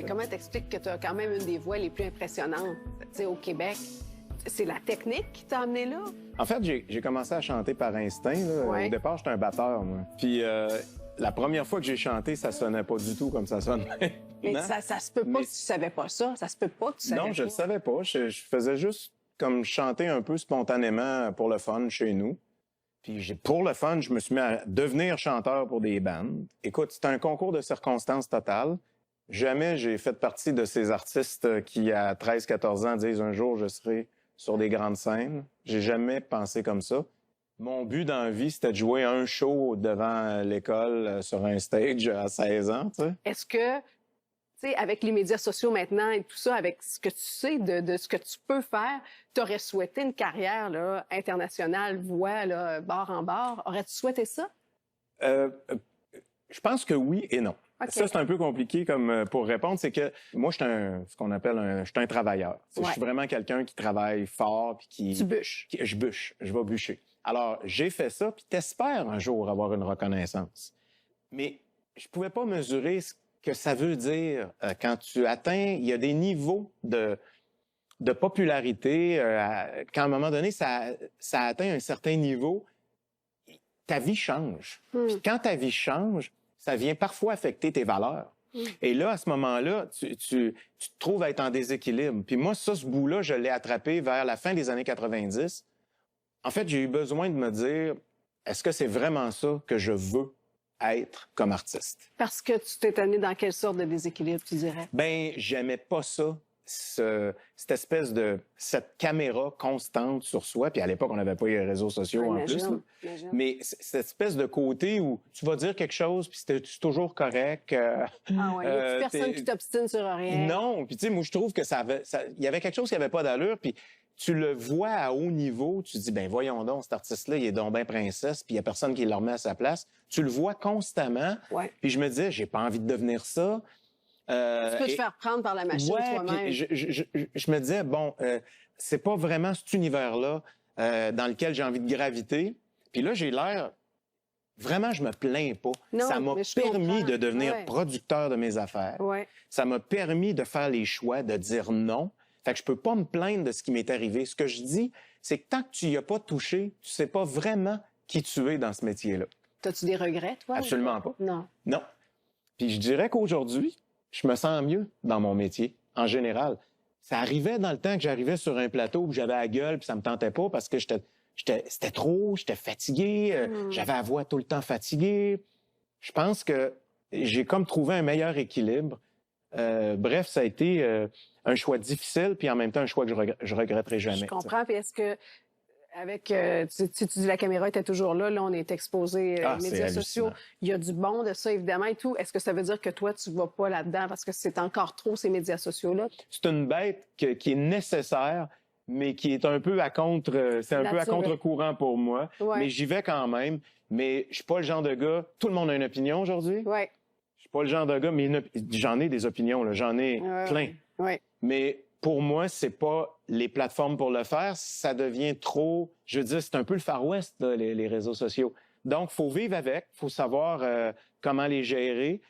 Mais comment t'expliques que tu as quand même une des voix les plus impressionnantes, tu sais, au Québec? C'est la technique qui t'a amené là? En fait, j'ai commencé à chanter par instinct. Là. Ouais. Au départ, j'étais un batteur, moi. Puis la première fois que j'ai chanté, ça sonnait pas du tout comme ça sonne Mais maintenant. ça se peut pas que tu savais pas ça. Ça se peut pas que tu savais Non, pas. je le savais pas. Je faisais juste comme chanter un peu spontanément pour le fun chez nous. Puis pour le fun, je me suis mis à devenir chanteur pour des bandes. Écoute, c'était un concours de circonstances totales. Jamais j'ai fait partie de ces artistes qui, à 13-14 ans, disent « un jour, je serai sur des grandes scènes ». J'ai jamais pensé comme ça. Mon but dans la vie, c'était de jouer un show devant l'école sur un stage à 16 ans, tu sais. Est-ce que, tu sais, avec les médias sociaux maintenant et tout ça, avec ce que tu sais de ce que tu peux faire, tu aurais souhaité une carrière là, internationale, voix, là, barre en barre? Aurais-tu souhaité ça? Je pense que oui et non. Okay. Ça, c'est un peu compliqué comme pour répondre. C'est que moi, je suis ce qu'on appelle je suis un travailleur. Ouais. Je suis vraiment quelqu'un qui travaille fort puis qui... Tu bûches. Je bûche. Je vais bûcher. Alors, j'ai fait ça puis t'espères un jour avoir une reconnaissance. Mais je pouvais pas mesurer ce que ça veut dire quand tu atteins... Il y a des niveaux de popularité. Quand à un moment donné, ça atteint un certain niveau, ta vie change. Puis quand ta vie change, ça vient parfois affecter tes valeurs. Et là, à ce moment-là, tu te trouves à être en déséquilibre. Puis moi, ce bout-là, je l'ai attrapé vers la fin des années 90. En fait, j'ai eu besoin de me dire, est-ce que c'est vraiment ça que je veux être comme artiste? Parce que tu t'es amené dans quelle sorte de déséquilibre, tu dirais? Ben, j'aimais pas ça. Cette caméra constante sur soi. Puis à l'époque, on n'avait pas les réseaux sociaux en plus. Mais cette espèce de côté où tu vas dire quelque chose, puis c'est toujours correct. Ah ouais, il n'y a plus personne qui t'obstine sur rien. Non, puis tu sais, moi, je trouve que il y avait quelque chose qui n'avait pas d'allure, puis tu le vois à haut niveau, tu te dis, ben voyons donc, cet artiste-là, il est donc ben princesse, puis il n'y a personne qui le remet à sa place. Tu le vois constamment, puis je me disais, j'ai pas envie de devenir ça. Tu peux te faire prendre par la machine toi-même. Je me disais, bon, c'est pas vraiment cet univers-là dans lequel j'ai envie de graviter. Puis là, j'ai l'air... Vraiment, je me plains pas. Non, ça m'a permis de devenir producteur de mes affaires. Ouais. Ça m'a permis de faire les choix, de dire non. Fait que je peux pas me plaindre de ce qui m'est arrivé. Ce que je dis, c'est que tant que tu y as pas touché, tu sais pas vraiment qui tu es dans ce métier-là. T'as-tu des regrets, toi? Absolument pas. Non. Non. Puis je dirais qu'aujourd'hui, je me sens mieux dans mon métier, en général. Ça arrivait dans le temps que j'arrivais sur un plateau où j'avais la gueule puis ça me tentait pas parce que c'était trop, j'étais fatigué, j'avais la voix tout le temps fatiguée. Je pense que j'ai comme trouvé un meilleur équilibre. Bref, ça a été un choix difficile puis en même temps un choix que je regretterai jamais. Je comprends. Puis est-ce que avec, tu dis la caméra était toujours là, on est exposé aux médias sociaux. Il y a du bon de ça, évidemment, et tout. Est-ce que ça veut dire que toi, tu vas pas là-dedans parce que c'est encore trop ces médias sociaux-là? C'est une bête qui est nécessaire, mais qui est un peu à contre-courant pour moi. Ouais. Mais j'y vais quand même. Mais je suis pas le genre de gars... Tout le monde a une opinion aujourd'hui. Ouais. Je suis pas le genre de gars, mais j'en ai des opinions, là. J'en ai plein. Ouais. Mais pour moi, c'est pas les plateformes pour le faire. Ça devient trop... Je veux dire, c'est un peu le Far West, là, les réseaux sociaux. Donc, faut vivre avec. Faut savoir comment les gérer.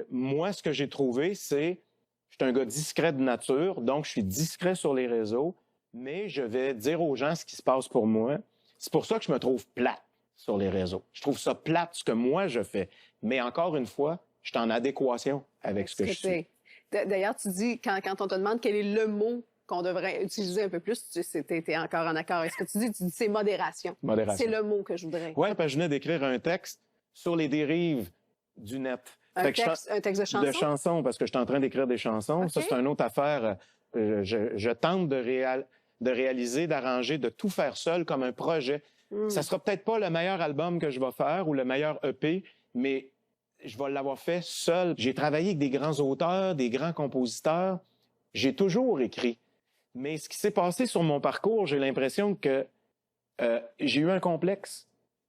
Moi, ce que j'ai trouvé, c'est... Je suis un gars discret de nature, donc je suis discret sur les réseaux, mais je vais dire aux gens ce qui se passe pour moi. C'est pour ça que je me trouve plate sur les réseaux. Je trouve ça plate, ce que moi, je fais. Mais encore une fois, je suis en adéquation avec ce que je suis. D'ailleurs, tu dis, quand on te demande quel est le mot qu'on devrait utiliser un peu plus, tu es encore en accord avec ce que tu dis c'est modération. Modération. C'est le mot que je voudrais. Oui, parce que je venais d'écrire un texte sur les dérives du net. Un texte de chanson? De chansons, parce que je suis en train d'écrire des chansons. Okay. Ça, c'est une autre affaire. Je tente de réaliser, d'arranger, de tout faire seul comme un projet. Ça sera peut-être pas le meilleur album que je vais faire ou le meilleur EP, mais je vais l'avoir fait seul. J'ai travaillé avec des grands auteurs, des grands compositeurs. J'ai toujours écrit. Mais ce qui s'est passé sur mon parcours, j'ai l'impression que j'ai eu un complexe.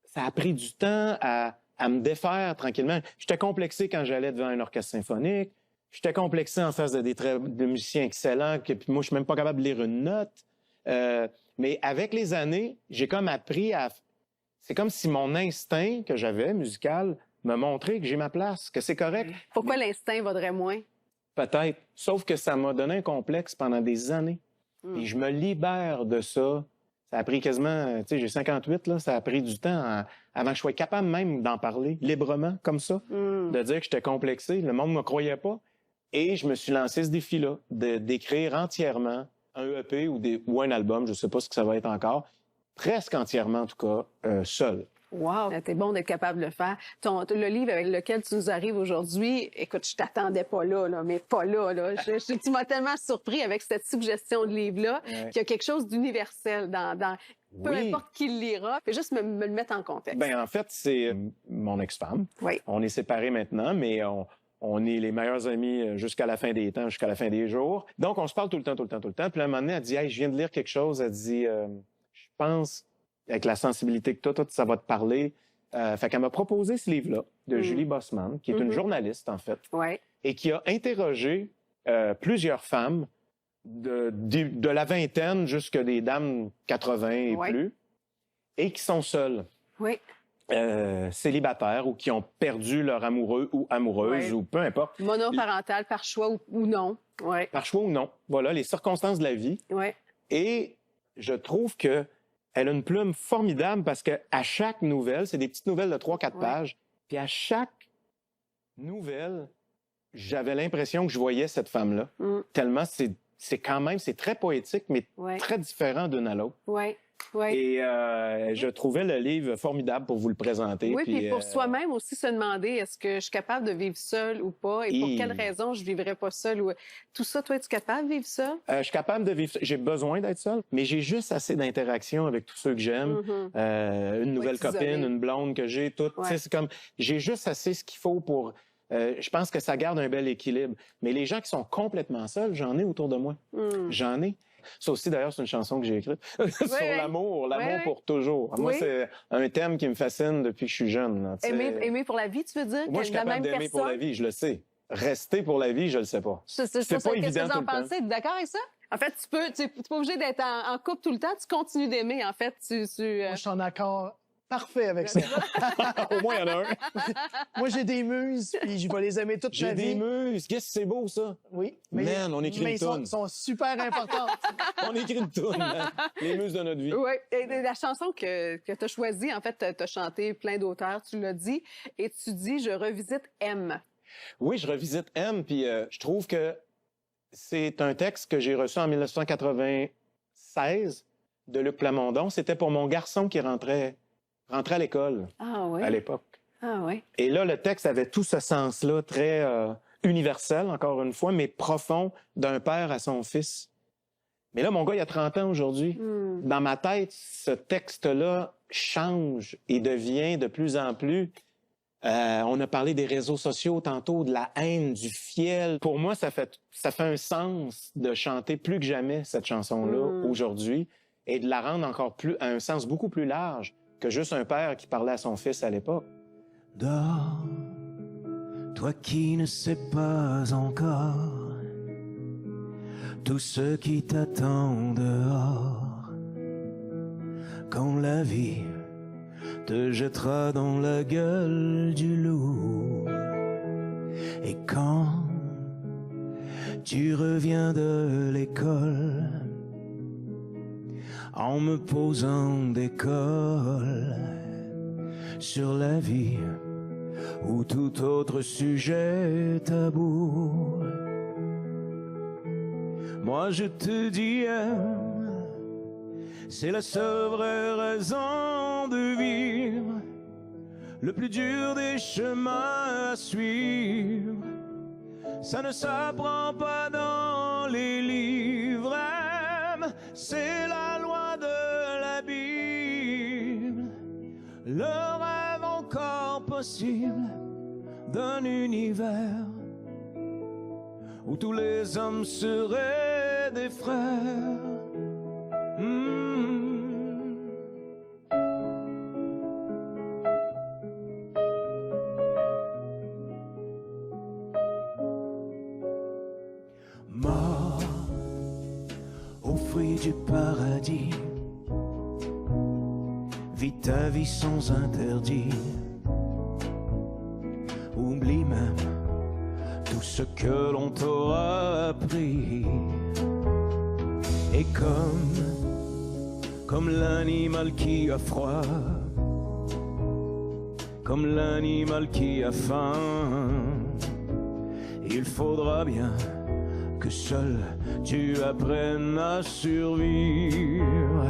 Ça a pris du temps à me défaire tranquillement. J'étais complexé quand j'allais devant un orchestre symphonique. J'étais complexé en face de musiciens excellents, puis moi, je suis même pas capable de lire une note. Mais avec les années, j'ai comme appris à... C'est comme si mon instinct que j'avais, musical, me montrait que j'ai ma place, que c'est correct. Pourquoi l'instinct vaudrait moins? Peut-être. Sauf que ça m'a donné un complexe pendant des années. Et je me libère de ça. Ça a pris quasiment, tu sais, j'ai 58, là, ça a pris du temps avant que je sois capable même d'en parler librement, comme ça, de dire que j'étais complexé. Le monde ne me croyait pas. Et je me suis lancé ce défi-là, d'écrire entièrement un EP ou un album, je ne sais pas ce que ça va être encore, presque entièrement en tout cas, seul. Wow! T'es bon d'être capable de le faire. Le livre avec lequel tu nous arrives aujourd'hui, écoute, je t'attendais pas là, mais pas là. Tu m'as tellement surpris avec cette suggestion de livre-là qu'il y a quelque chose d'universel dans peu importe qui le lira. Fais juste me le mettre en contexte. Ben en fait, c'est mon ex-femme. Oui. On est séparés maintenant, mais on est les meilleurs amis jusqu'à la fin des temps, jusqu'à la fin des jours. Donc, on se parle tout le temps. Puis, à un moment donné, elle dit « Hey, je viens de lire quelque chose. » Elle dit « Je pense, avec la sensibilité que toi, ça va te parler. » Fait qu'elle m'a proposé ce livre-là de Julie Bossman, qui est une journaliste, en fait, et qui a interrogé plusieurs femmes de la vingtaine jusqu'à des dames 80 et plus, et qui sont seules. Oui. Célibataires ou qui ont perdu leur amoureux ou amoureuse ou peu importe. Monoparental par choix ou non. Ouais. Par choix ou non. Voilà, les circonstances de la vie. Ouais. Et je trouve que elle a une plume formidable parce qu'à chaque nouvelle, c'est des petites nouvelles de 3-4 pages, puis à chaque nouvelle, j'avais l'impression que je voyais cette femme-là. Tellement c'est quand même, c'est très poétique, mais très différent d'une à l'autre. Oui. Oui. Et je trouvais le livre formidable pour vous le présenter. Oui, puis pour soi-même aussi se demander est-ce que je suis capable de vivre seule ou pas et pour quelle raison je vivrais pas seule. Ou... Tout ça, toi, es-tu capable de vivre seule? Je suis capable de vivre seule. J'ai besoin d'être seule, mais j'ai juste assez d'interaction avec tous ceux que j'aime. Une nouvelle copine, une blonde que j'ai, tout. C'est comme, j'ai juste assez ce qu'il faut pour... je pense que ça garde un bel équilibre. Mais les gens qui sont complètement seuls, j'en ai autour de moi. J'en ai. Ça aussi, d'ailleurs, c'est une chanson que j'ai écrite sur l'amour pour toujours. Moi, c'est un thème qui me fascine depuis que je suis jeune. Là, aimer pour la vie, tu veux dire? Moi, je suis capable d'aimer pour la vie, je le sais. Rester pour la vie, je le sais pas. C'est pas évident tout le temps. Tu es d'accord avec ça? En fait, tu n'es pas obligé d'être en couple tout le temps, tu continues d'aimer, en fait. Moi, je suis en accord parfait avec ça. Au moins, il y en a un. Moi, j'ai des muses, puis je vais les aimer toute ma vie. J'ai des muses. Qu'est-ce que c'est beau, ça? Oui. Man, on écrit une toune. Mais sont super importantes. On écrit une toune, man. Les muses de notre vie. Oui. Et la chanson que tu as choisie, en fait, tu as chanté plein d'auteurs, tu l'as dit, et tu dis « Je revisite M ». Oui, je revisite M, puis je trouve que c'est un texte que j'ai reçu en 1996 de Luc Plamondon. C'était pour mon garçon qui rentrait à l'école à l'époque. Ah oui. Et là, le texte avait tout ce sens-là, très universel, encore une fois, mais profond, d'un père à son fils. Mais là, mon gars, il a 30 ans aujourd'hui. Dans ma tête, ce texte-là change et devient de plus en plus... on a parlé des réseaux sociaux tantôt, de la haine, du fiel. Pour moi, ça fait un sens de chanter plus que jamais cette chanson-là aujourd'hui et de la rendre encore plus à un sens beaucoup plus large que juste un père qui parlait à son fils à l'époque. Dors, toi qui ne sais pas encore tout ce qui t'attend dehors, quand la vie te jettera dans la gueule du loup, et quand tu reviens de l'école en me posant des cols sur la vie ou tout autre sujet tabou, moi je te dis c'est la seule vraie raison de vivre, le plus dur des chemins à suivre, ça ne s'apprend pas dans les livres, c'est la loi de la Bible, le rêve encore possible d'un univers où tous les hommes seraient des frères. Mort au fruit du paradis, vis ta vie sans interdit, oublie même tout ce ce que l'on t'aura appris. Et comme l'animal qui a froid, comme l'animal qui a faim, il faudra bien que seul tu apprennes à survivre.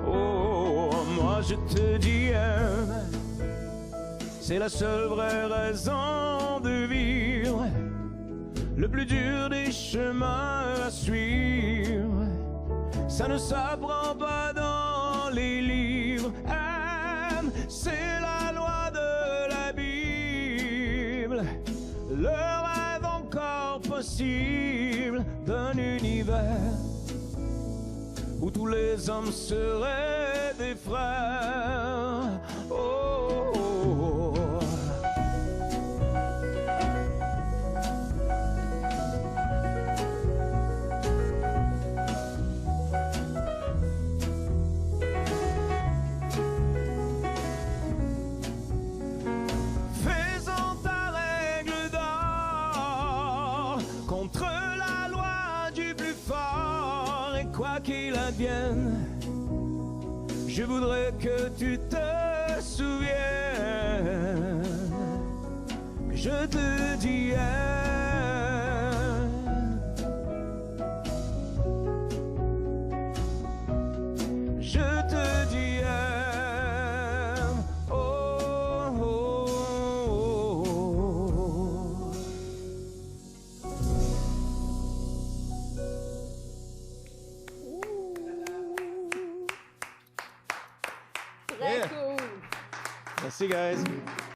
Oh, moi je te dis, c'est la seule vraie raison de vivre. Le plus dur des chemins à suivre, ça ne s'apprend pas dans les livres. C'est la loi de la Bible, le rêve encore possible d'un univers où tous les hommes seraient des frères. Oh, oh, oh. Faisons ta règle d'or contre la loi du plus fort, et quoi qu'il advienne, je voudrais que tu te souviennes que je te dis je te dis oh, oh, oh. Très cool. Merci, guys.